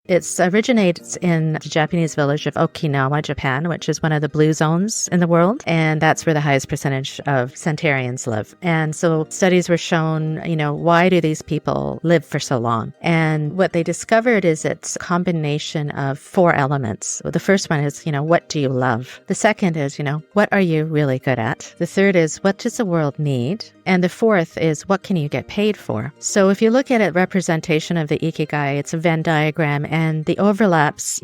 It originates in the Japanese village of Okinawa, Japan, which is one of the blue zones in the world. And that's where the highest percentage of centenarians live. And so studies were shown, why do these people live for so long? And what they discovered is it's a combination of 4 elements. The first one is, what do you love? The second is, what are you really good at? The third is, what does the world need? And the fourth is, what can you get paid for? So if you look at a representation of the ikigai, it's a Venn diagram, and the overlaps,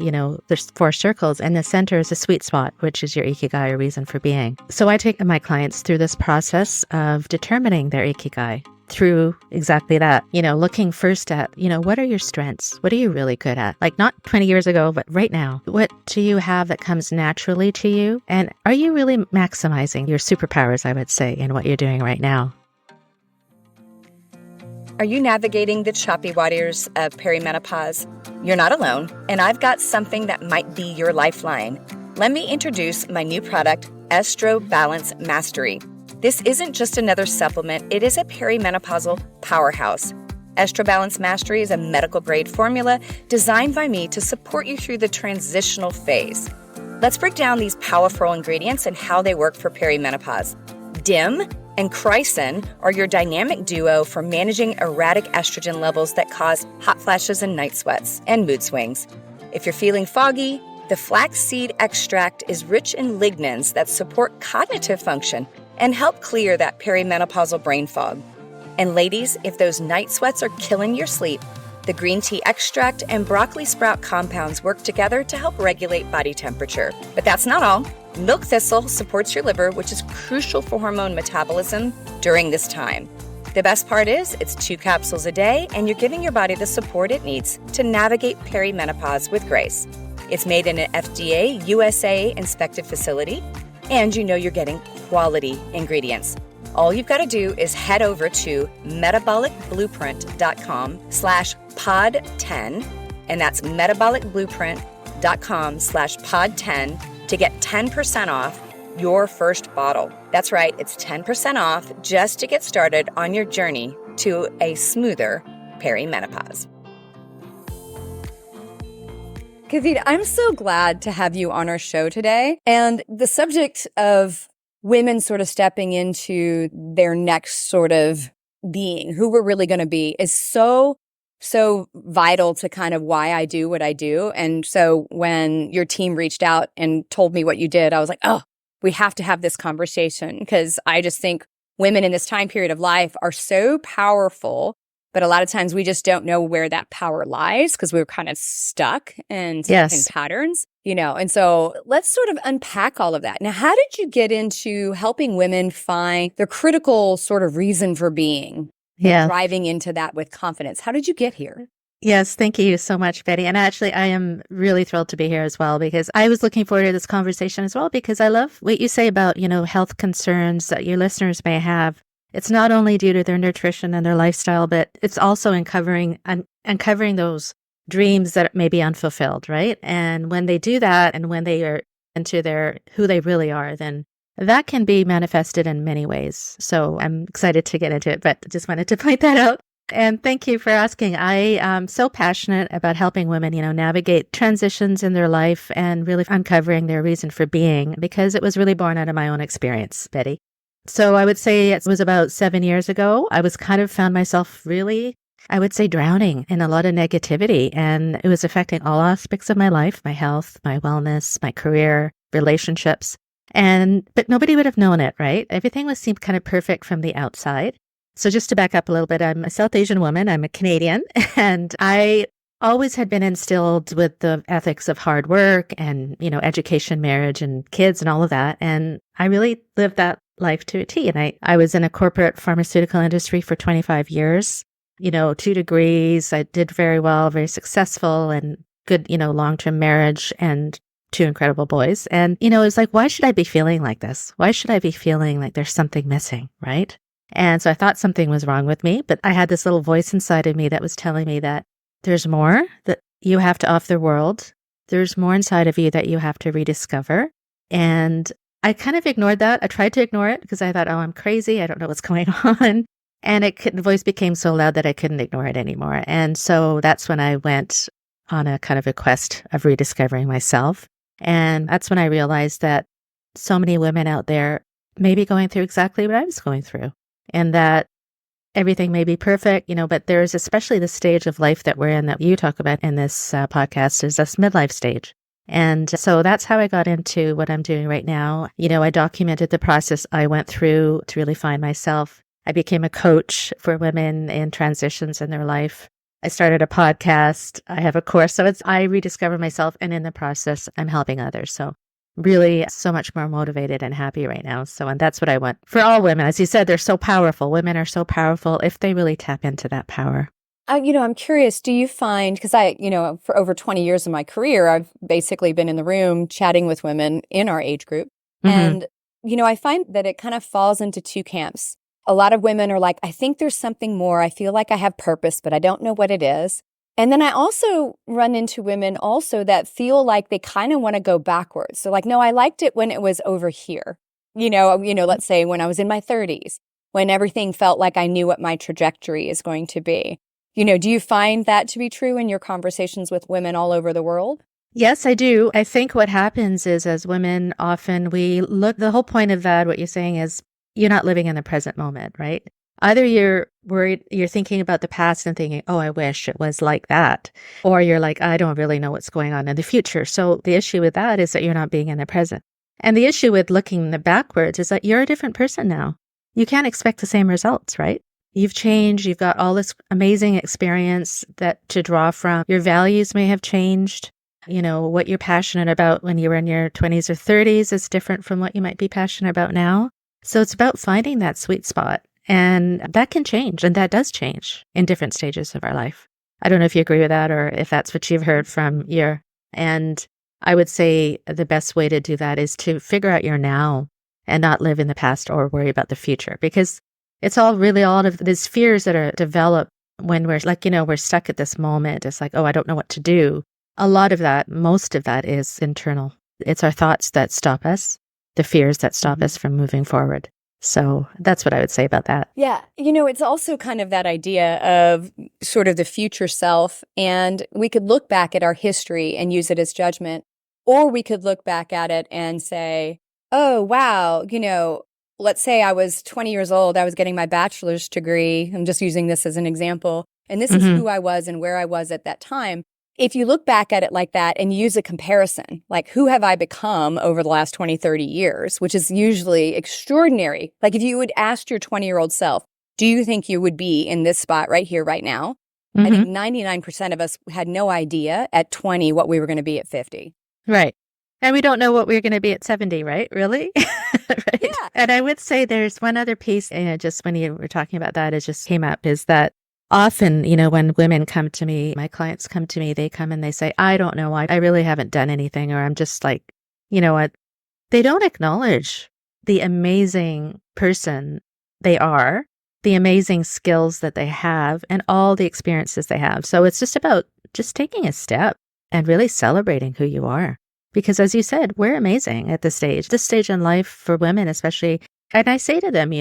there's 4 circles, and the center is a sweet spot, which is your ikigai, or reason for being. So I take my clients through this process of determining their ikigai through exactly that, looking first at, what are your strengths? What are you really good at? Like not 20 years ago, but right now, what do you have that comes naturally to you? And are you really maximizing your superpowers, I would say, in what you're doing right now? Are you navigating the choppy waters of perimenopause? You're not alone, and I've got something that might be your lifeline. Let me introduce my new product, Estro Balance Mastery. This isn't just another supplement, it is a perimenopausal powerhouse. Estro Balance Mastery is a medical-grade formula designed by me to support you through the transitional phase. Let's break down these powerful ingredients and how they work for perimenopause. DIM and Chrysin are your dynamic duo for managing erratic estrogen levels that cause hot flashes and night sweats and mood swings. If you're feeling foggy, the flaxseed extract is rich in lignans that support cognitive function and help clear that perimenopausal brain fog. And ladies, if those night sweats are killing your sleep, the green tea extract and broccoli sprout compounds work together to help regulate body temperature. But that's not all. Milk thistle supports your liver, which is crucial for hormone metabolism during this time. The best part is it's 2 capsules a day, and you're giving your body the support it needs to navigate perimenopause with grace. It's made in an FDA USA inspected facility, and you're getting quality ingredients. All you've got to do is head over to metabolicblueprint.com/pod10, and that's metabolicblueprint.com/pod10 to get 10% off your first bottle. That's right, it's 10% off just to get started on your journey to a smoother perimenopause. Kavita, I'm so glad to have you on our show today. And the subject of women sort of stepping into their next sort of being, who we're really going to be, is so vital to kind of why I do what I do. And so when your team reached out and told me what you did, I was like, oh, we have to have this conversation, because I just think women in this time period of life are so powerful. But a lot of times we just don't know where that power lies because we're kind of stuck in patterns, And so let's sort of unpack all of that. Now, how did you get into helping women find their critical sort of reason for being? Yeah. Driving into that with confidence. How did you get here? Yes, thank you so much, Betty. And actually, I am really thrilled to be here as well, because I was looking forward to this conversation as well, because I love what you say about, health concerns that your listeners may have. It's not only due to their nutrition and their lifestyle, but it's also uncovering those dreams that may be unfulfilled, right? And when they do that, and when they are into who they really are, then that can be manifested in many ways. So I'm excited to get into it, but just wanted to point that out. And thank you for asking. I am so passionate about helping women, navigate transitions in their life and really uncovering their reason for being, because it was really born out of my own experience, Betty. So I would say it was about 7 years ago. I was found myself really, I would say, drowning in a lot of negativity, and it was affecting all aspects of my life, my health, my wellness, my career, relationships. But nobody would have known it, right? Everything seemed kind of perfect from the outside. So just to back up a little bit, I'm a South Asian woman. I'm a Canadian, and I always had been instilled with the ethics of hard work and, education, marriage, and kids and all of that. And I really lived that life to a T. And I was in a corporate pharmaceutical industry for 25 years, 2 degrees. I did very well, very successful, and good, long-term marriage and 2 incredible boys. And, it was like, why should I be feeling like this? Why should I be feeling like there's something missing, right? And so I thought something was wrong with me, but I had this little voice inside of me that was telling me that there's more that you have to offer the world. There's more inside of you that you have to rediscover. And I kind of ignored that. I tried to ignore it because I thought, oh, I'm crazy. I don't know what's going on. And the voice became so loud that I couldn't ignore it anymore. And so that's when I went on a kind of a quest of rediscovering myself. And that's when I realized that so many women out there may be going through exactly what I was going through, and that everything may be perfect, but there's especially the stage of life that we're in that you talk about in this podcast is this midlife stage. And so that's how I got into what I'm doing right now. I documented the process I went through to really find myself. I became a coach for women in transitions in their life. I started a podcast. I have a course. So I rediscover myself, and in the process, I'm helping others. So really so much more motivated and happy right now. And that's what I want for all women. As you said, they're so powerful. Women are so powerful if they really tap into that power. I'm curious, do you find, because for over 20 years of my career, I've basically been in the room chatting with women in our age group. And, I find that it kind of falls into two camps. A lot of women are like, I think there's something more. I feel like I have purpose, but I don't know what it is. And then I also run into women also that feel like they kind of want to go backwards. So like, no, I liked it when it was over here. Let's say when I was in my 30s, when everything felt like I knew what my trajectory is going to be. Do you find that to be true in your conversations with women all over the world? Yes, I do. I think what happens is as women, often the whole point of that, what you're saying is you're not living in the present moment, right? Either you're worried, you're thinking about the past and thinking, oh, I wish it was like that. Or you're like, I don't really know what's going on in the future. So the issue with that is that you're not being in the present. And the issue with looking backwards is that you're a different person now. You can't expect the same results, right? You've changed. You've got all this amazing experience to draw from. Your values may have changed. What you're passionate about when you were in your 20s or 30s is different from what you might be passionate about now. So it's about finding that sweet spot. And that can change, and that does change in different stages of our life. I don't know if you agree with that or if that's what you've heard from and I would say the best way to do that is to figure out your now and not live in the past or worry about the future, because it's all of these fears that are developed when we're like, we're stuck at this moment. It's like, oh, I don't know what to do. Most of that is internal. It's our thoughts that stop us, the fears that stop us from moving forward. So that's what I would say about that. Yeah. It's also kind of that idea of sort of the future self. And we could look back at our history and use it as judgment, or we could look back at it and say, oh, wow, let's say I was 20 years old. I was getting my bachelor's degree. I'm just using this as an example. And this is who I was and where I was at that time. If you look back at it like that and use a comparison, like who have I become over the last 20, 30 years, which is usually extraordinary. Like if you would ask your 20-year-old self, do you think you would be in this spot right here, right now? I think 99% of us had no idea at 20 what we were going to be at 50. Right. And we don't know what we're going to be at 70, right? Really? Right. Yeah. And I would say there's one other piece, just when you were talking about that, it just came up, is that often, when women come to me, my clients come to me, they come and they say, I don't know, I really haven't done anything, or I'm just like, what? They don't acknowledge the amazing person they are, the amazing skills that they have, and all the experiences they have. So it's just about just taking a step and really celebrating who you are. Because as you said, we're amazing at this stage in life for women, especially. And I say to them,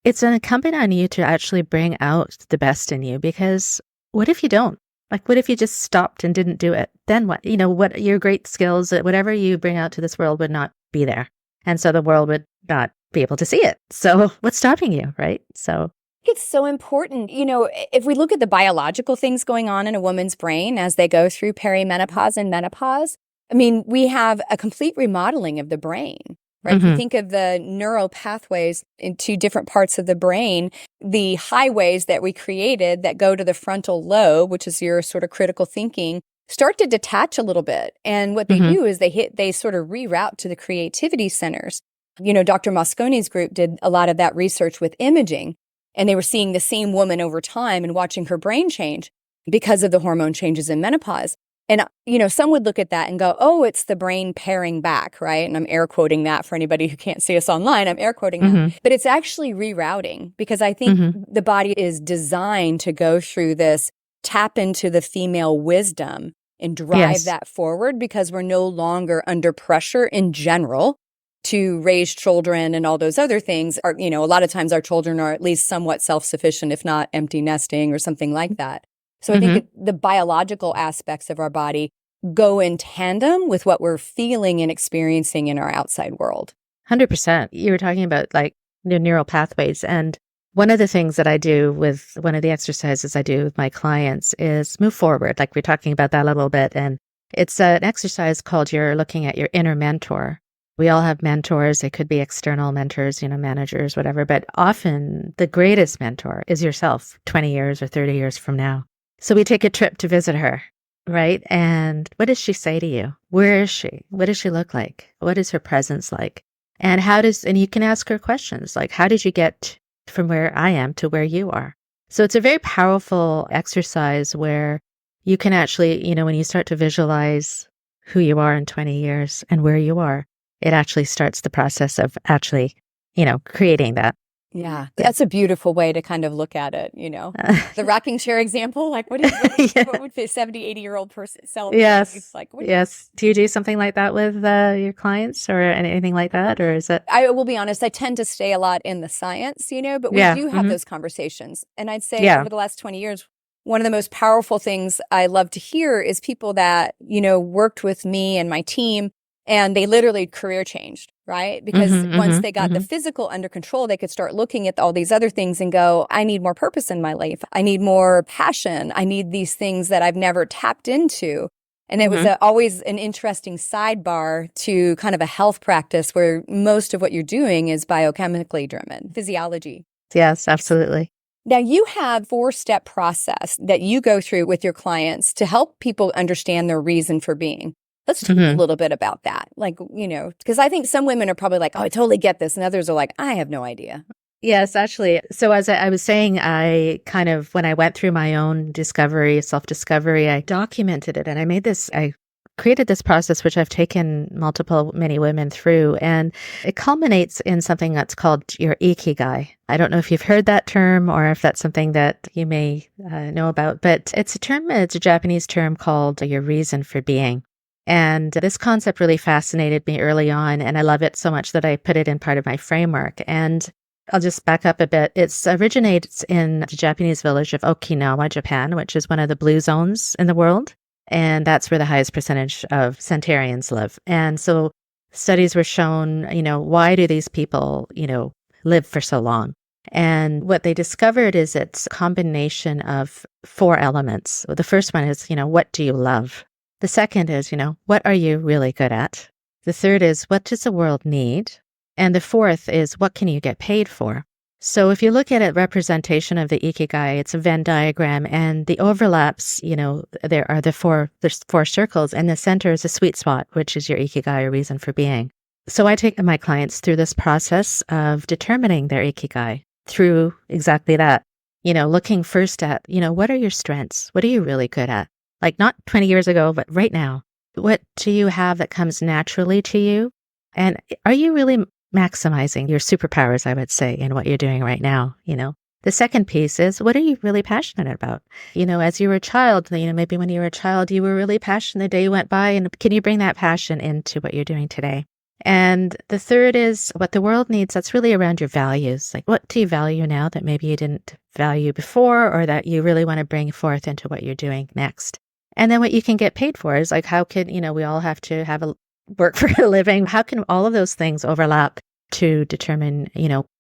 it's incumbent on you to actually bring out the best in you, because what if you don't? Like, what if you just stopped and didn't do it? Then what? What your great skills, whatever you bring out to this world would not be there. And so the world would not be able to see it. So what's stopping you, right? So it's so important. If we look at the biological things going on in a woman's brain as they go through perimenopause and menopause, we have a complete remodeling of the brain. Right? If you think of the neural pathways in two different parts of the brain, the highways that we created that go to the frontal lobe, which is your sort of critical thinking, start to detach a little bit. And what they do is they sort of reroute to the creativity centers. Dr. Mosconi's group did a lot of that research with imaging, and they were seeing the same woman over time and watching her brain change because of the hormone changes in menopause. And, some would look at that and go, oh, it's the brain paring back, right? And I'm air quoting that for anybody who can't see us online. I'm air quoting that. But it's actually rerouting, because I think the body is designed to go through this, tap into the female wisdom and drive that forward, because we're no longer under pressure in general to raise children and all those other things. A lot of times our children are at least somewhat self-sufficient, if not empty nesting or something like that. So I think the biological aspects of our body go in tandem with what we're feeling and experiencing in our outside world. 100%. You were talking about like the neural pathways. And one of the things that I do with one of the exercises I do with my clients is move forward. Like we're talking about that a little bit. And it's an exercise called you're looking at your inner mentor. We all have mentors. They could be external mentors, managers, whatever. But often the greatest mentor is yourself 20 years or 30 years from now. So we take a trip to visit her, right? And what does she say to you? Where is she? What does she look like? What is her presence like? And and you can ask her questions like, how did you get from where I am to where you are? So it's a very powerful exercise where you can actually, when you start to visualize who you are in 20 years and where you are, it actually starts the process of actually, creating that. Yeah, that's a beautiful way to kind of look at it, The rocking chair example, like what would a 70, 80-year-old person sell? Yes. Like, yes. Do you do something like that with your clients or anything like that? Or is it? I will be honest, I tend to stay a lot in the science, but we do have those conversations. And I'd say over the last 20 years, one of the most powerful things I love to hear is people that, worked with me and my team and they literally career changed, right? Because once they got the physical under control, they could start looking at all these other things and go, I need more purpose in my life. I need more passion. I need these things that I've never tapped into. And it was always an interesting sidebar to kind of a health practice where most of what you're doing is biochemically driven, physiology. Yes, absolutely. Now, you have 4-step process that you go through with your clients to help people understand their reason for being. Let's talk a little bit about that. Like, because I think some women are probably like, oh, I totally get this. And others are like, I have no idea. Yes, actually. So as I was saying, I kind of, when I went through my own self-discovery, I documented it and I created this process, which I've taken many women through, and it culminates in something that's called your ikigai. I don't know if you've heard that term or if that's something that you may know about, but it's a Japanese term called your reason for being. And this concept really fascinated me early on, and I love it so much that I put it in part of my framework. And I'll just back up a bit. It originates in the Japanese village of Okinawa, Japan, which is one of the blue zones in the world. And that's where the highest percentage of centenarians live. And so studies were shown, why do these people, live for so long? And what they discovered is it's a combination of 4 elements. The first one is, what do you love? The second is, what are you really good at? The third is, what does the world need? And the fourth is, what can you get paid for? So if you look at a representation of the ikigai, it's a Venn diagram, and the overlaps, there's 4 circles, and the center is a sweet spot, which is your ikigai, or reason for being. So I take my clients through this process of determining their ikigai through exactly that, looking first at, what are your strengths? What are you really good at? Like not 20 years ago, but right now. What do you have that comes naturally to you? And are you really maximizing your superpowers, I would say, in what you're doing right now? The second piece is, what are you really passionate about? As you were a child, maybe when you were a child, you were really passionate the day you went by, and can you bring that passion into what you're doing today? And the third is what the world needs. That's really around your values. Like, what do you value now that maybe you didn't value before, or that you really want to bring forth into what you're doing next? And then what you can get paid for is like, how can, we all have to work for a living. How can all of those things overlap to determine,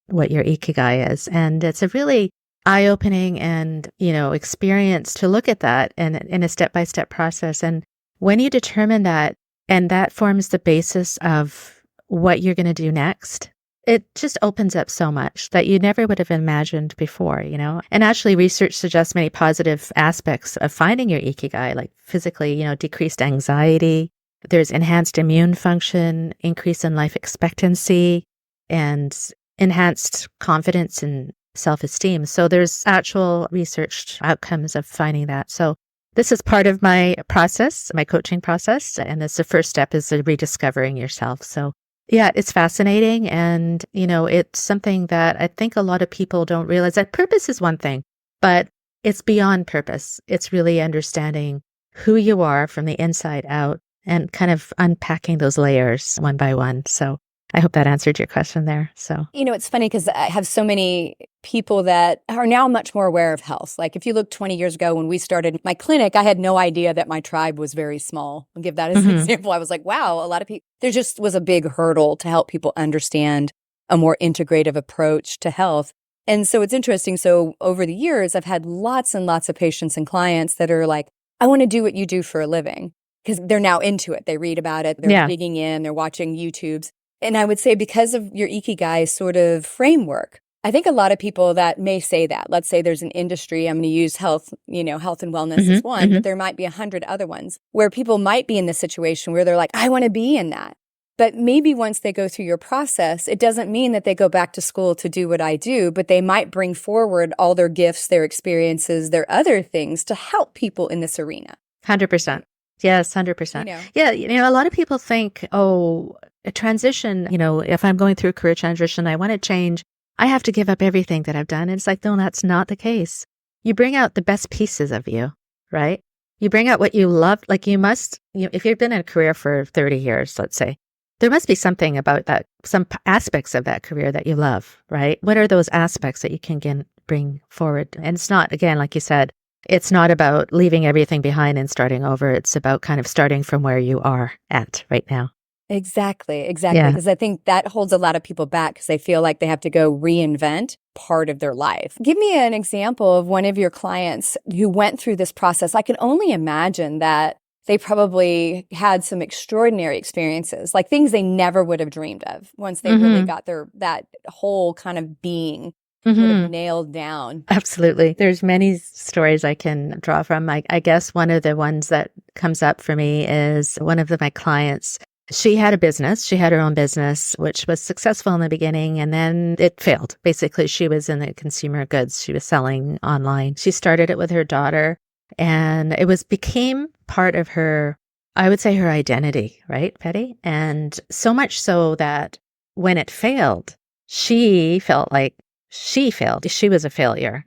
what your ikigai is? And it's a really eye-opening and, experience to look at that and in a step-by-step process. And when you determine that, and that forms the basis of what you're going to do next, it just opens up so much that you never would have imagined before, And actually, research suggests many positive aspects of finding your ikigai, like physically, decreased anxiety. There's enhanced immune function, increase in life expectancy, and enhanced confidence and self-esteem. So there's actual research outcomes of finding that. So this is part of my process, my coaching process. And the first step is rediscovering yourself. So yeah, it's fascinating. And, it's something that I think a lot of people don't realize, that purpose is one thing, but it's beyond purpose. It's really understanding who you are from the inside out and kind of unpacking those layers one by one. So I hope that answered your question there. So, It's funny because I have so many people that are now much more aware of health. Like if you look 20 years ago when we started my clinic, I had no idea that my tribe was very small. I'll give that as an example. I was like, wow, a lot of people, there just was a big hurdle to help people understand a more integrative approach to health. And so it's interesting. So over the years, I've had lots and lots of patients and clients that are like, I want to do what you do for a living, because they're now into it. They read about it. They're digging in. They're watching YouTubes. And I would say because of your ikigai sort of framework, I think a lot of people that may say that, let's say there's an industry, I'm going to use health, health and wellness is one, but there might be 100 other ones where people might be in the situation where they're like, I want to be in that. But maybe once they go through your process, it doesn't mean that they go back to school to do what I do, but they might bring forward all their gifts, their experiences, their other things to help people in this arena. 100%. Yes, 100%. Yeah, a lot of people think, a transition, if I'm going through a career transition, I want to change, I have to give up everything that I've done. And it's like, no, that's not the case. You bring out the best pieces of you, right? You bring out what you love. Like you must, if you've been in a career for 30 years, let's say, there must be something about that, some aspects of that career that you love, right? What are those aspects that you can bring forward? And it's not, again, like you said, it's not about leaving everything behind and starting over. It's about kind of starting from where you are at right now. Exactly. Because I think that holds a lot of people back because they feel like they have to go reinvent part of their life. Give me an example of one of your clients who went through this process. I can only imagine that they probably had some extraordinary experiences, like things they never would have dreamed of once they really got that whole kind of being sort of nailed down. Absolutely. There's many stories I can draw from. I guess one of the ones that comes up for me is one of my clients. She had a business. She had her own business, which was successful in the beginning, and then it failed. Basically, she was in the consumer goods. She was selling online. She started it with her daughter, and it became part of her, I would say, her identity, right, Patty? And so much so that when it failed, she felt like she failed. She was a failure.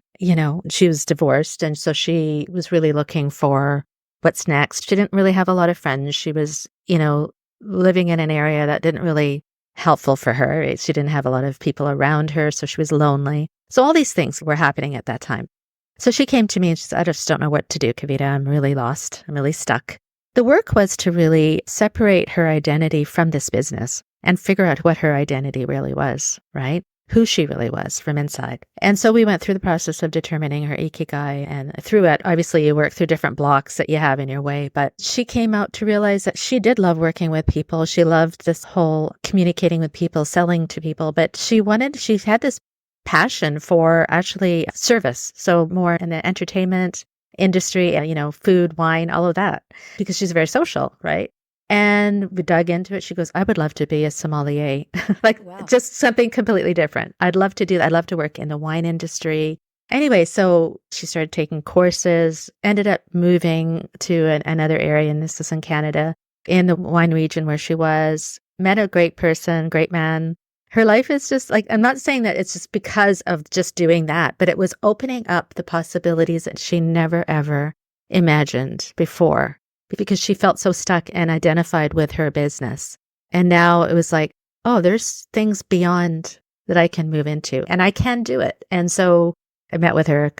She was divorced, and so she was really looking for what's next. She didn't really have a lot of friends. She was, living in an area that didn't really helpful for her. Right? She didn't have a lot of people around her, so she was lonely. So all these things were happening at that time. So she came to me and she said, I just don't know what to do, Kavita. I'm really lost. I'm really stuck. The work was to really separate her identity from this business and figure out what her identity really was, right? Who she really was from inside. And so we went through the process of determining her ikigai, and through it, obviously you work through different blocks that you have in your way, but she came out to realize that she did love working with people. She loved this whole communicating with people, selling to people, but she had this passion for actually service. So more in the entertainment industry, food, wine, all of that, because she's very social, right? And we dug into it. She goes, I would love to be a sommelier, just something completely different. I'd love to do that. I'd love to work in the wine industry. Anyway, so she started taking courses, ended up moving to another area, and this is in Canada, in the wine region where she was, met a great person, great man. Her life is just like, I'm not saying that it's just because of just doing that, but it was opening up the possibilities that she never, ever imagined before, because she felt so stuck and identified with her business. And now it was like, oh, there's things beyond that I can move into, and I can do it. And so I met with her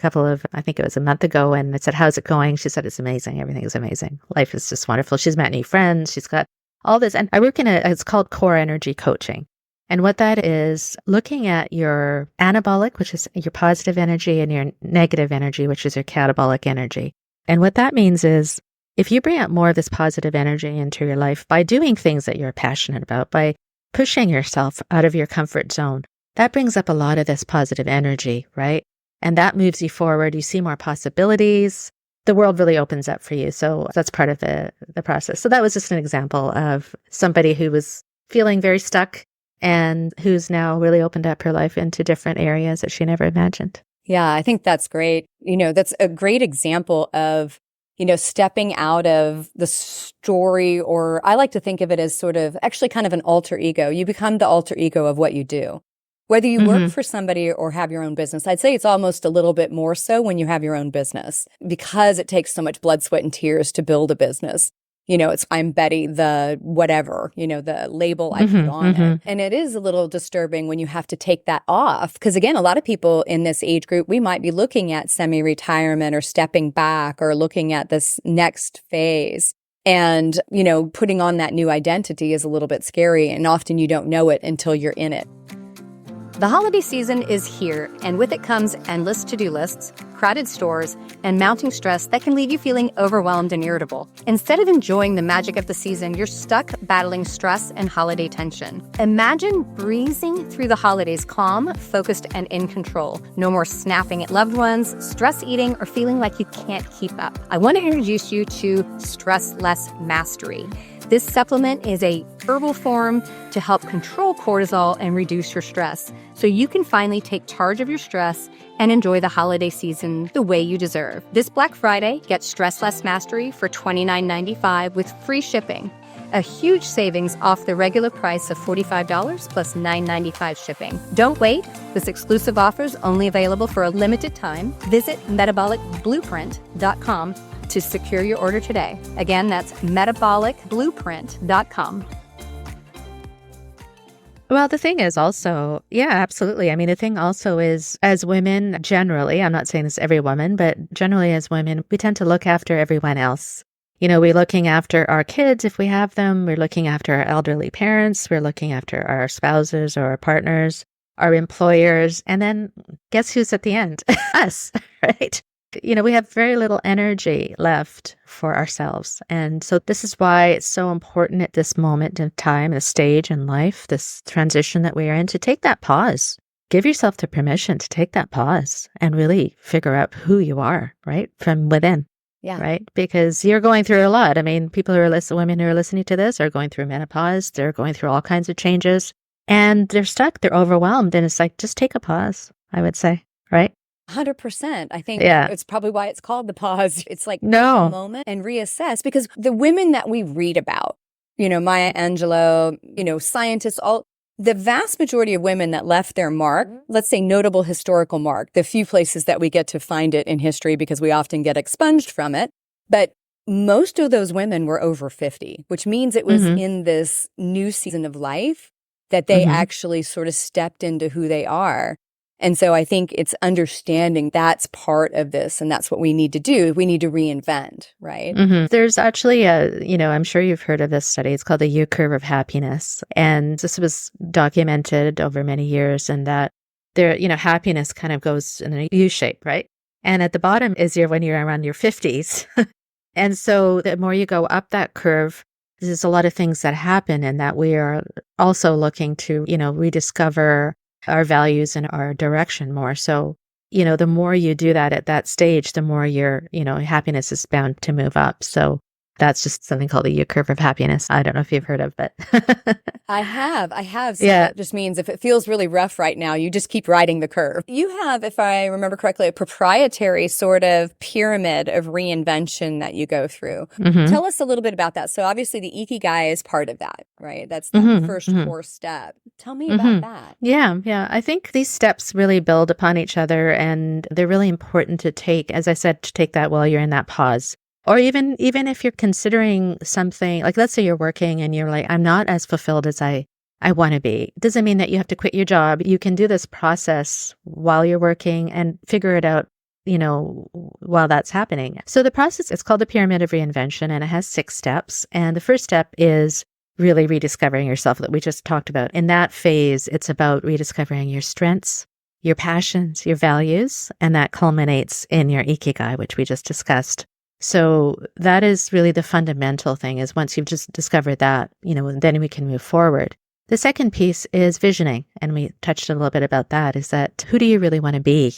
I think it was a month ago, and I said, how's it going? She said, it's amazing. Everything is amazing. Life is just wonderful. She's met new friends. She's got all this. And I work it's called core energy coaching. And what that is, looking at your anabolic, which is your positive energy, and your negative energy, which is your catabolic energy. And what that means is, if you bring out more of this positive energy into your life by doing things that you're passionate about, by pushing yourself out of your comfort zone, that brings up a lot of this positive energy, right? And that moves you forward. You see more possibilities. The world really opens up for you. So that's part of the process. So that was just an example of somebody who was feeling very stuck and who's now really opened up her life into different areas that she never imagined. Yeah, I think that's great. That's a great example of, stepping out of the story, or I like to think of it as sort of actually kind of an alter ego. You become the alter ego of what you do. Whether you work for somebody or have your own business, I'd say it's almost a little bit more so when you have your own business, because it takes so much blood, sweat, and tears to build a business. it's I'm Betty, the whatever, the label I put on it. And it is a little disturbing when you have to take that off. Because again, a lot of people in this age group, we might be looking at semi-retirement or stepping back or looking at this next phase. And, putting on that new identity is a little bit scary. And often you don't know it until you're in it. The holiday season is here, and with it comes endless to-do lists, crowded stores, and mounting stress that can leave you feeling overwhelmed and irritable. Instead of enjoying the magic of the season, you're stuck battling stress and holiday tension. Imagine breezing through the holidays calm, focused, and in control. No more snapping at loved ones, stress eating, or feeling like you can't keep up. I want to introduce you to Stress Less Mastery. This supplement is a herbal form to help control cortisol and reduce your stress, so you can finally take charge of your stress and enjoy the holiday season the way you deserve. This Black Friday, get Stress Less Mastery for $29.95 with free shipping. A huge savings off the regular price of $45 plus $9.95 shipping. Don't wait. This exclusive offer is only available for a limited time. Visit metabolicblueprint.com to secure your order today. Again, that's metabolicblueprint.com. Well, the thing is also, yeah, absolutely. I mean, the thing also is, as women generally, I'm not saying this every woman, but generally as women, we tend to look after everyone else. We're looking after our kids if we have them. We're looking after our elderly parents. We're looking after our spouses or our partners, our employers. And then guess who's at the end? Us, right? We have very little energy left for ourselves. And so this is why it's so important at this moment in time, this stage in life, this transition that we are in, to take that pause. Give yourself the permission to take that pause and really figure out who you are, right? From within. Yeah. Right? Because you're going through a lot. I mean, women who are listening to this are going through menopause. They're going through all kinds of changes and they're stuck. They're overwhelmed. And it's like, just take a pause, I would say, right? 100%. I think it's probably why it's called the pause. It's like no a moment and reassess, because the women that we read about, Maya Angelou, scientists, the vast majority of women that left their mark, let's say notable historical mark, the few places that we get to find it in history because we often get expunged from it. But most of those women were over 50, which means it was in this new season of life that they actually sort of stepped into who they are. And so I think it's understanding that's part of this, and that's what we need to do. We need to reinvent, right? There's actually I'm sure you've heard of this study. It's called the U curve of happiness. And this was documented over many years, and that happiness kind of goes in a U shape, right? And at the bottom is when you're around your 50s. And so the more you go up that curve, there's a lot of things that happen, and that we are also looking to, rediscover our values and our direction more. So, the more you do that at that stage, the more your, happiness is bound to move up. So that's just something called the U curve of happiness. I don't know if you've heard of, but I have. So that just means if it feels really rough right now, you just keep riding the curve. You have, if I remember correctly, a proprietary sort of pyramid of reinvention that you go through. Tell us a little bit about that. So obviously the ikigai is part of that, right? That's the first core step. Tell me about that. Yeah. I think these steps really build upon each other, and they're really important to take, as I said, to take that while you're in that pause. Or even if you're considering something, like let's say you're working and you're like, I'm not as fulfilled as I want to be. It doesn't mean that you have to quit your job. You can do this process while you're working and figure it out, while that's happening. So the process is called the Pyramid of Reinvention, and it has 6 steps. And the first step is really rediscovering yourself that we just talked about. In that phase, it's about rediscovering your strengths, your passions, your values, and that culminates in your ikigai, which we just discussed. So that is really the fundamental thing, is once you've just discovered that, then we can move forward. The second piece is visioning. And we touched a little bit about that, is that who do you really want to be?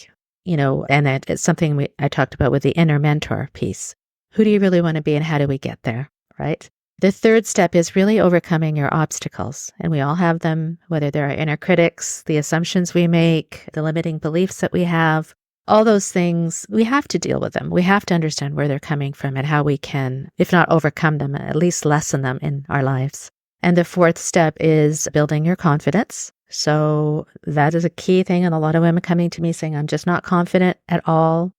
And that it's something I talked about with the inner mentor piece. Who do you really want to be, and how do we get there? Right. The third step is really overcoming your obstacles. And we all have them, whether they're our inner critics, the assumptions we make, the limiting beliefs that we have. All those things, we have to deal with them. We have to understand where they're coming from and how we can, if not overcome them, at least lessen them in our lives. And the fourth step is building your confidence. So that is a key thing. And a lot of women coming to me saying, I'm just not confident at all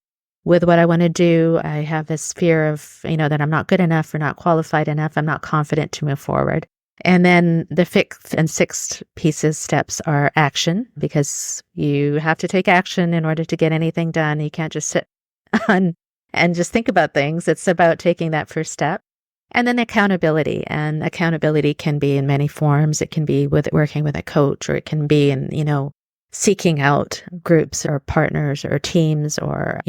with what I want to do. I have this fear of, that I'm not good enough or not qualified enough. I'm not confident to move forward. And then the fifth and sixth steps are action, because you have to take action in order to get anything done. You can't just sit on and just think about things. It's about taking that first step. And then accountability. And accountability can be in many forms. It can be with working with a coach, or it can be in, seeking out groups or partners or teams or,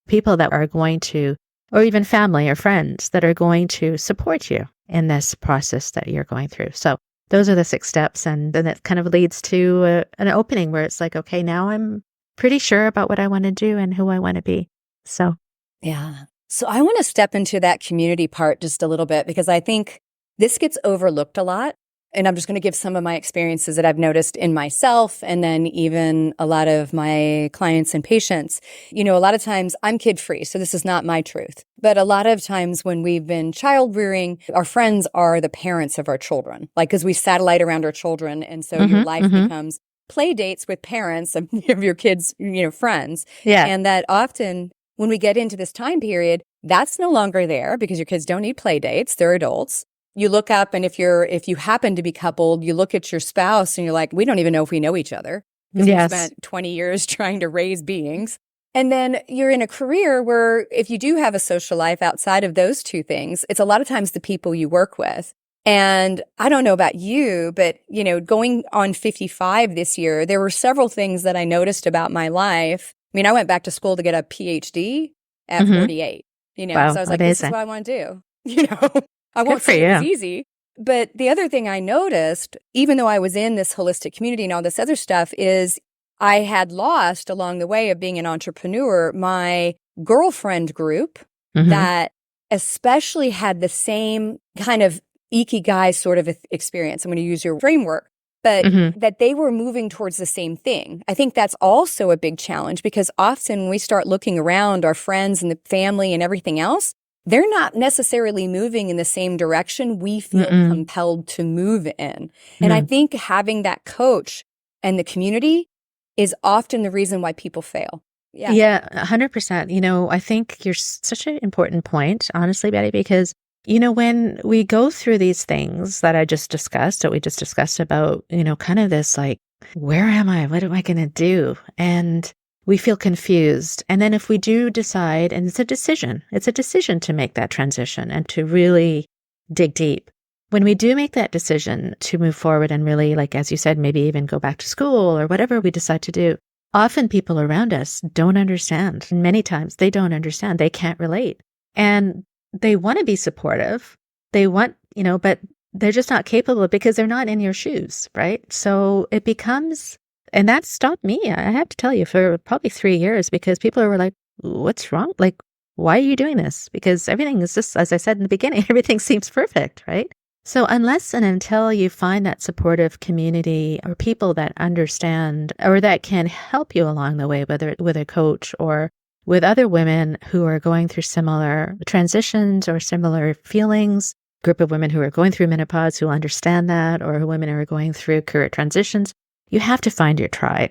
people that are going to, or even family or friends that are going to support you in this process that you're going through. So those are the 6 steps. And then it kind of leads to an opening where it's like, okay, now I'm pretty sure about what I want to do and who I want to be. So, yeah. So I want to step into that community part just a little bit, because I think this gets overlooked a lot. And I'm just going to give some of my experiences that I've noticed in myself, and then even a lot of my clients and patients. A lot of times I'm kid-free, so this is not my truth. But a lot of times when we've been child rearing, our friends are the parents of our children, because we satellite around our children. And so your life becomes play dates with parents of your kids, friends. yeah. And that often when we get into this time period, that's no longer there, because your kids don't need play dates. They're adults. You look up, and if you happen to be coupled, you look at your spouse and you're like, we don't even know if we know each other, because we spent 20 years trying to raise beings. And then you're in a career where if you do have a social life outside of those two things, it's a lot of times the people you work with. And I don't know about you, but, going on 55 this year, there were several things that I noticed about my life. I mean, I went back to school to get a PhD at 48, Wow, so I was like, amazing. this is what I want to do, I won't say it was easy. But the other thing I noticed, even though I was in this holistic community and all this other stuff, is I had lost along the way of being an entrepreneur my girlfriend group that especially had the same kind of ikigai sort of experience. I'm going to use your framework, but that they were moving towards the same thing. I think that's also a big challenge, because often when we start looking around our friends and the family and everything else, they're not necessarily moving in the same direction we feel compelled to move in. And I think having that coach and the community is often the reason why people fail. Yeah, 100%. I think you're such an important point, honestly, Betty, because, when we go through these things that we just discussed about, kind of this like, where am I? What am I going to do? And we feel confused. And then if we do decide, and it's a decision to make that transition and to really dig deep. When we do make that decision to move forward and really, like, as you said, maybe even go back to school or whatever we decide to do, often people around us don't understand. And many times they don't understand. They can't relate. And they want to be supportive. They want, but they're just not capable because they're not in your shoes, right? So it becomes... And that stopped me, I have to tell you, for probably 3 years, because people were like, what's wrong? Like, why are you doing this? Because everything is just, as I said in the beginning, everything seems perfect, right? So unless and until you find that supportive community or people that understand or that can help you along the way, whether with a coach or with other women who are going through similar transitions or similar feelings, group of women who are going through menopause who understand that, or women who are going through career transitions, you have to find your tribe,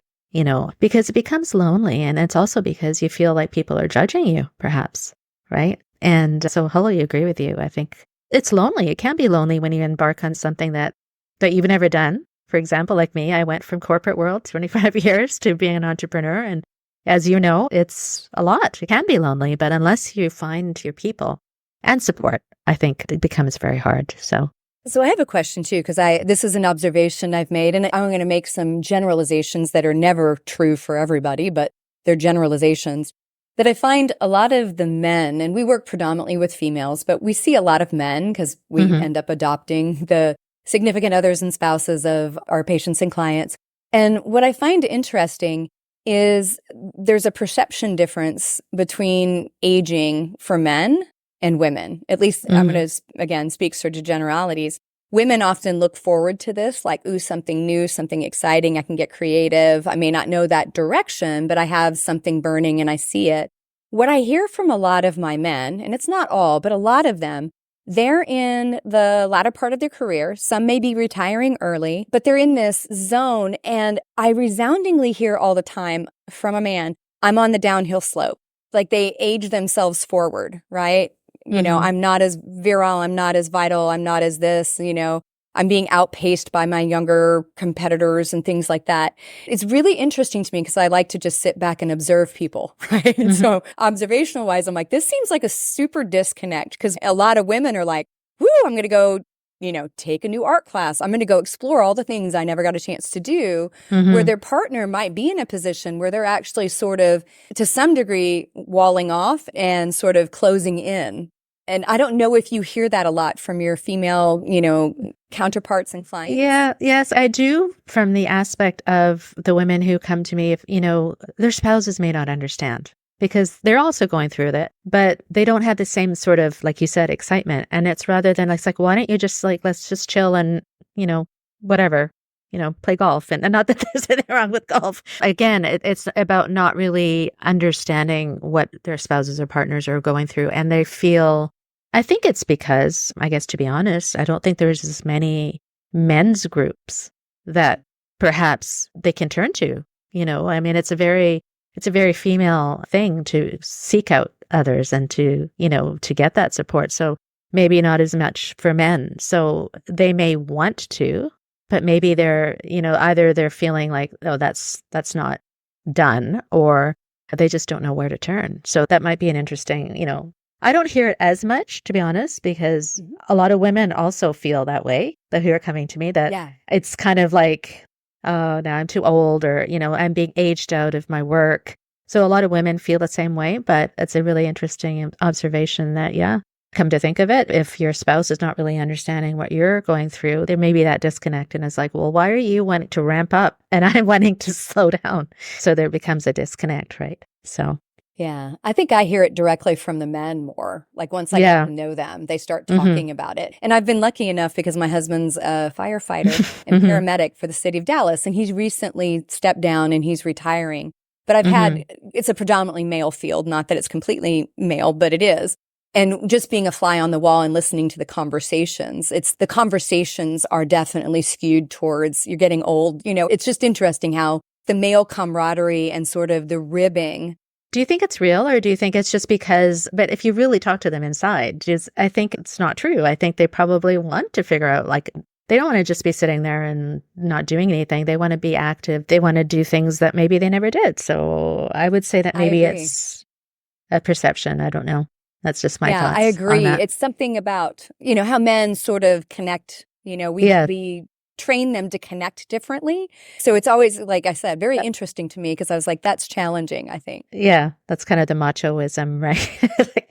because it becomes lonely. And it's also because you feel like people are judging you, perhaps, right? And so I wholly agree with you. I think it's lonely. It can be lonely when you embark on something that you've never done. For example, like me, I went from corporate world 25 years to being an entrepreneur. And as you know, it's a lot. It can be lonely, but unless you find your people and support, I think it becomes very hard. So I have a question too, because this is an observation I've made, and I'm going to make some generalizations that are never true for everybody, but they're generalizations that I find a lot of the men, and we work predominantly with females, but we see a lot of men because we end up adopting the significant others and spouses of our patients and clients. And what I find interesting is there's a perception difference between aging for men and women. At least I'm going to, again, speak sort of generalities. Women often look forward to this, like, ooh, something new, something exciting. I can get creative. I may not know that direction, but I have something burning and I see it. What I hear from a lot of my men, and it's not all, but a lot of them, they're in the latter part of their career. Some may be retiring early, but they're in this zone. And I resoundingly hear all the time from a man, I'm on the downhill slope. like they age themselves forward, right? Mm-hmm. I'm not as virile, I'm not as vital, I'm not as this, I'm being outpaced by my younger competitors and things like that. It's really interesting to me because I like to just sit back and observe people, right? And Mm-hmm. so observational wise, I'm like, this seems like a super disconnect because a lot of women are like, whoo, I'm going to go, take a new art class. I'm going to go explore all the things I never got a chance to do, where Mm-hmm. their partner might be in a position where they're actually sort of, to some degree, walling off and sort of closing in. And I don't know if you hear that a lot from your female, counterparts and clients. Yeah, yes, I do from the aspect of the women who come to me if, their spouses may not understand because they're also going through that, but they don't have the same sort of, like you said, excitement. And it's rather than it's like, why don't you just let's just chill and, whatever, play golf. And not that there's anything wrong with golf. Again, it's about not really understanding what their spouses or partners are going through. And they feel, I think it's because, I guess, to be honest, I don't think there's as many men's groups that perhaps they can turn to. I mean, it's a very female thing to seek out others and to get that support. So maybe not as much for men. So they may want to, but maybe they're, either they're feeling like, oh, that's not done, or they just don't know where to turn. So that might be an interesting, I don't hear it as much, to be honest, because a lot of women also feel that way, that who are coming to me, that it's kind of like, oh, now I'm too old, or, I'm being aged out of my work. So a lot of women feel the same way, but it's a really interesting observation that, come to think of it, if your spouse is not really understanding what you're going through, there may be that disconnect. And it's like, well, why are you wanting to ramp up and I'm wanting to slow down? So there becomes a disconnect, right? So. Yeah, I think I hear it directly from the men more. Like once I get to know them, they start talking about it. And I've been lucky enough because my husband's a firefighter and paramedic for the city of Dallas, and he's recently stepped down and he's retiring. But it's a predominantly male field, not that it's completely male, but it is. And just being a fly on the wall and listening to the conversations, the conversations are definitely skewed towards you're getting old. It's just interesting how the male camaraderie and sort of the ribbing. Do you think it's real, or do you think it's just because, but if you really talk to them inside, I think it's not true. I think they probably want to figure out, like, they don't want to just be sitting there and not doing anything. They want to be active. They want to do things that maybe they never did. So I would say that maybe it's a perception. I don't know. That's just my thoughts. Yeah, I agree. On that. It's something about, how men sort of connect, we train them to connect differently. So it's always, like I said, very interesting to me because I was like, that's challenging, I think. Yeah, that's kind of the machoism, right?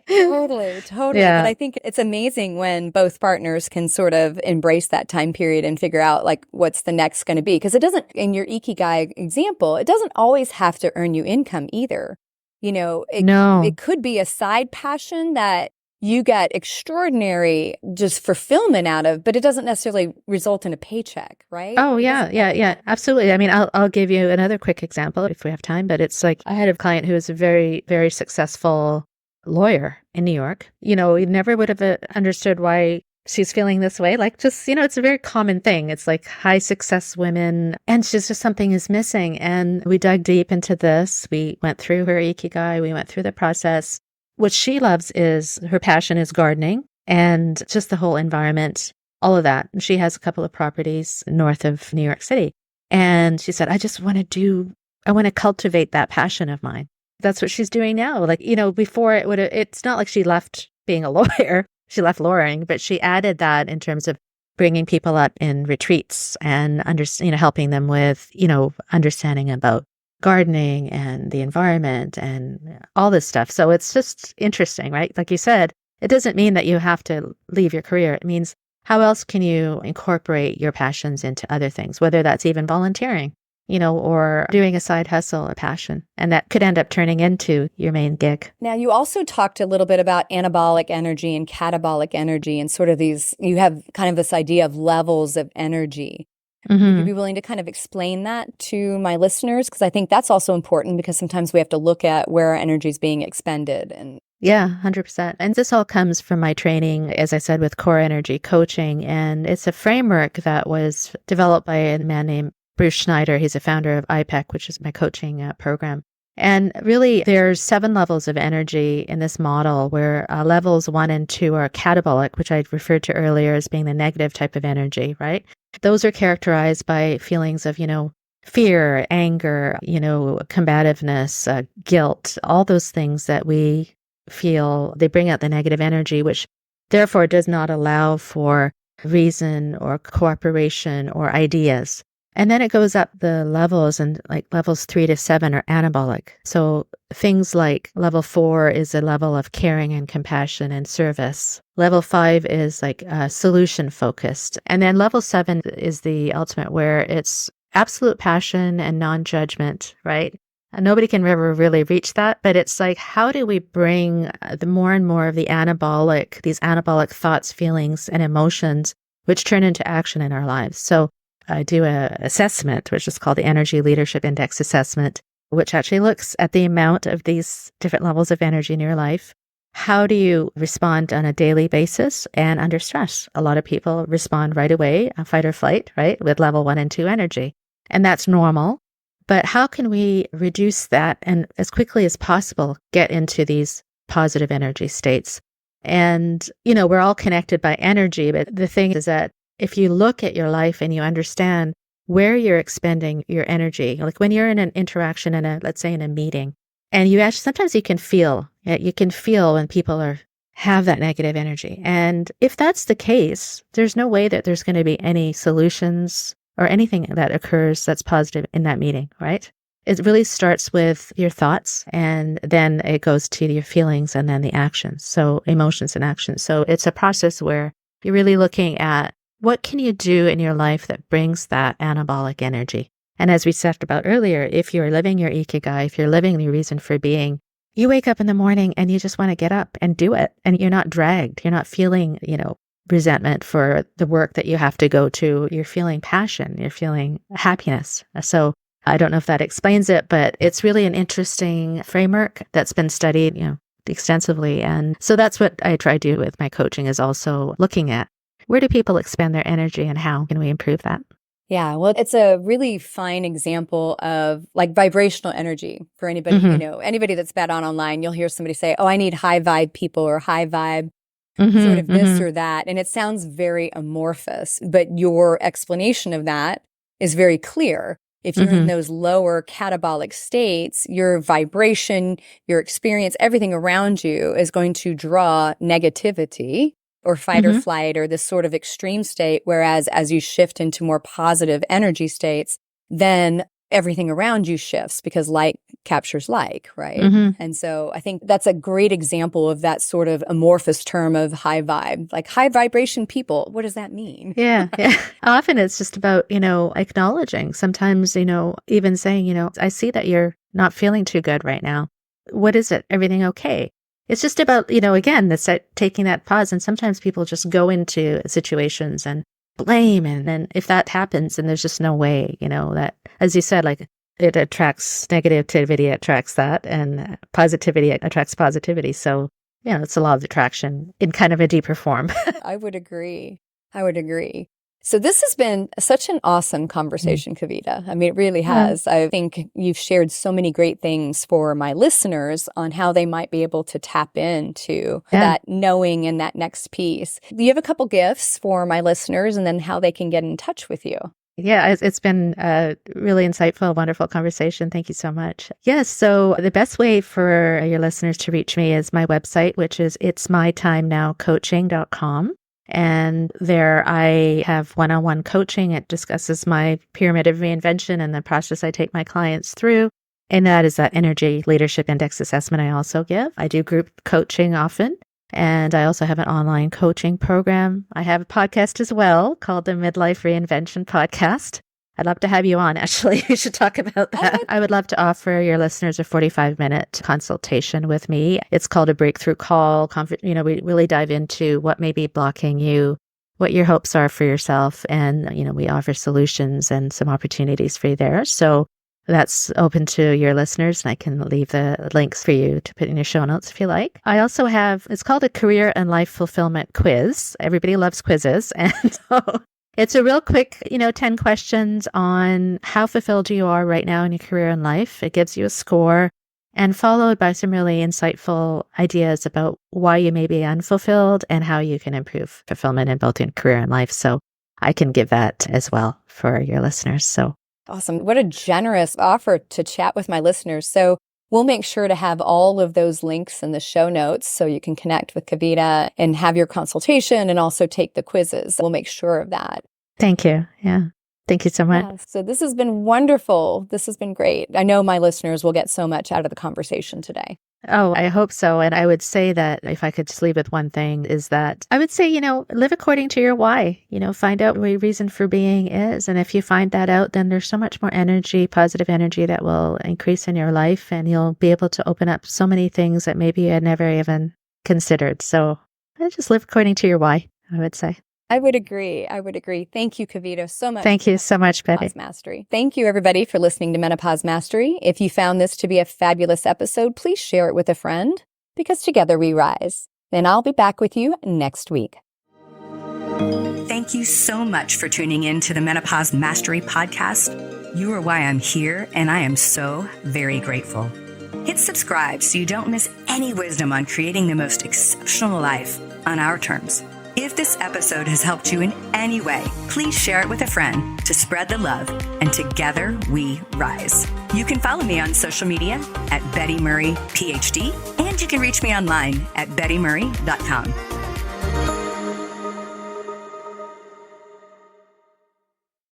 Totally. Yeah. But I think it's amazing when both partners can sort of embrace that time period and figure out like what's the next going to be. Because it doesn't, in your ikigai example, it doesn't always have to earn you income either. It could be a side passion that you get extraordinary just fulfillment out of, but it doesn't necessarily result in a paycheck, right? Oh, yeah, absolutely. I mean, I'll give you another quick example if we have time, but it's like I had a client who was a very, very successful lawyer in New York. We never would have understood why she's feeling this way. Like just, it's a very common thing. It's like high success women, and she's just something is missing. And we dug deep into this. We went through her ikigai. We went through the process. What she loves is her passion is gardening and just the whole environment, all of that. And she has a couple of properties north of New York City. And she said, I want to cultivate that passion of mine. That's what she's doing now. Like, before it's not like she left being a lawyer. She left lawyering, but she added that in terms of bringing people up in retreats and helping them with, understanding about gardening and the environment and all this stuff. So it's just interesting, right? Like you said, it doesn't mean that you have to leave your career. It means how else can you incorporate your passions into other things, whether that's even volunteering, or doing a side hustle, a passion, and that could end up turning into your main gig. Now, you also talked a little bit about anabolic energy and catabolic energy and sort of you have kind of this idea of levels of energy. Would you be willing to kind of explain that to my listeners? Because I think that's also important because sometimes we have to look at where our energy is being expended. Yeah, 100%. And this all comes from my training, as I said, with core energy coaching. And it's a framework that was developed by a man named Bruce Schneider. He's a founder of IPEC, which is my coaching program. And really, there's 7 levels of energy in this model where levels 1 and 2 are catabolic, which I referred to earlier as being the negative type of energy, right? Those are characterized by feelings of, fear, anger, combativeness, guilt, all those things that we feel. They bring out the negative energy, which therefore does not allow for reason or cooperation or ideas. And then it goes up the levels, and like levels 3 to 7 are anabolic. So things like level 4 is a level of caring and compassion and service. Level 5 is like solution focused. And then level 7 is the ultimate, where it's absolute passion and non-judgment, right? And nobody can ever really reach that, but it's like, how do we bring the more and more of these anabolic thoughts, feelings, and emotions, which turn into action in our lives? So I do a assessment, which is called the Energy Leadership Index Assessment, which actually looks at the amount of these different levels of energy in your life. How do you respond on a daily basis and under stress? A lot of people respond right away, fight or flight, right, with level 1 and 2 energy. And that's normal. But how can we reduce that and as quickly as possible get into these positive energy states? And, we're all connected by energy, but the thing is that if you look at your life and you understand where you're expending your energy, like when you're in an interaction let's say in a meeting, and sometimes you can feel when people have that negative energy. And if that's the case, there's no way that there's going to be any solutions or anything that occurs that's positive in that meeting, right? It really starts with your thoughts, and then it goes to your feelings and then the actions. So emotions and actions. So it's a process where you're really looking at what can you do in your life that brings that anabolic energy? And as we talked about earlier, if you're living your ikigai, if you're living your reason for being, you wake up in the morning and you just want to get up and do it. And you're not dragged. You're not feeling, resentment for the work that you have to go to. You're feeling passion. You're feeling happiness. So I don't know if that explains it, but it's really an interesting framework that's been studied, extensively. And so that's what I try to do with my coaching, is also looking at where do people expend their energy and how can we improve that? Yeah, well, it's a really fine example of like vibrational energy for anybody, anybody that's been online, you'll hear somebody say, oh, I need high vibe people or high vibe, sort of this or that. And it sounds very amorphous, but your explanation of that is very clear. If you're in those lower catabolic states, your vibration, your experience, everything around you is going to draw negativity or fight or flight or this sort of extreme state. Whereas as you shift into more positive energy states, then everything around you shifts because like captures like, right? And so I think that's a great example of that sort of amorphous term of high vibe, like high vibration people. What does that mean? Yeah. Often it's just about, acknowledging. Sometimes, even saying, I see that you're not feeling too good right now. What is it? Everything okay? It's just about, again, taking that pause. And sometimes people just go into situations and blame. And then if that happens, then there's just no way, that, as you said, like it attracts negativity, attracts that, and positivity attracts positivity. So, it's a law of attraction in kind of a deeper form. I would agree. So this has been such an awesome conversation, Kavita. I mean, it really has. I think you've shared so many great things for my listeners on how they might be able to tap into that knowing and that next piece. Do you have a couple gifts for my listeners and then how they can get in touch with you? Yeah, it's been a really insightful, wonderful conversation. Thank you so much. Yes, so the best way for your listeners to reach me is my website, which is itsmytimenowcoaching.com. And there I have one-on-one coaching. It discusses my pyramid of reinvention and the process I take my clients through. And that is that Energy Leadership Index Assessment I also give. I do group coaching often. And I also have an online coaching program. I have a podcast as well called the Midlife Reinvention Podcast. I'd love to have you on, actually. We should talk about that. I would love to offer your listeners a 45-minute consultation with me. It's called a breakthrough call. We really dive into what may be blocking you, what your hopes are for yourself. And, we offer solutions and some opportunities for you there. So that's open to your listeners, and I can leave the links for you to put in your show notes if you like. I also have, it's called a Career and Life Fulfillment Quiz. Everybody loves quizzes. And so it's a real quick, 10 questions on how fulfilled you are right now in your career and life. It gives you a score. and followed by some really insightful ideas about why you may be unfulfilled and how you can improve fulfillment in both in career and life. So I can give that as well for your listeners. So awesome. What a generous offer to chat with my listeners. So we'll make sure to have all of those links in the show notes so you can connect with Kavita and have your consultation and also take the quizzes. We'll make sure of that. thank you. Yeah. Thank you so much. Yeah, so this has been wonderful. This has been great. I know my listeners will get so much out of the conversation today. Oh, I hope so. And I would say that if I could just leave with one thing is that I would say, live according to your why, find out what your reason for being is. And if you find that out, then there's so much more energy, positive energy that will increase in your life. And you'll be able to open up so many things that maybe you had never even considered. So just live according to your why, I would say. I would agree. Thank you, Kavita, so much. Thank you so much, Betty. Menopause Mastery. Thank you, everybody, for listening to Menopause Mastery. If you found this to be a fabulous episode, please share it with a friend, because together we rise. And I'll be back with you next week. Thank you so much for tuning in to the Menopause Mastery podcast. You are why I'm here, and I am so very grateful. Hit subscribe so you don't miss any wisdom on creating the most exceptional life on our terms. If this episode has helped you in any way, please share it with a friend to spread the love, and together we rise. You can follow me on social media at Betty Murray, PhD, and you can reach me online at bettymurray.com.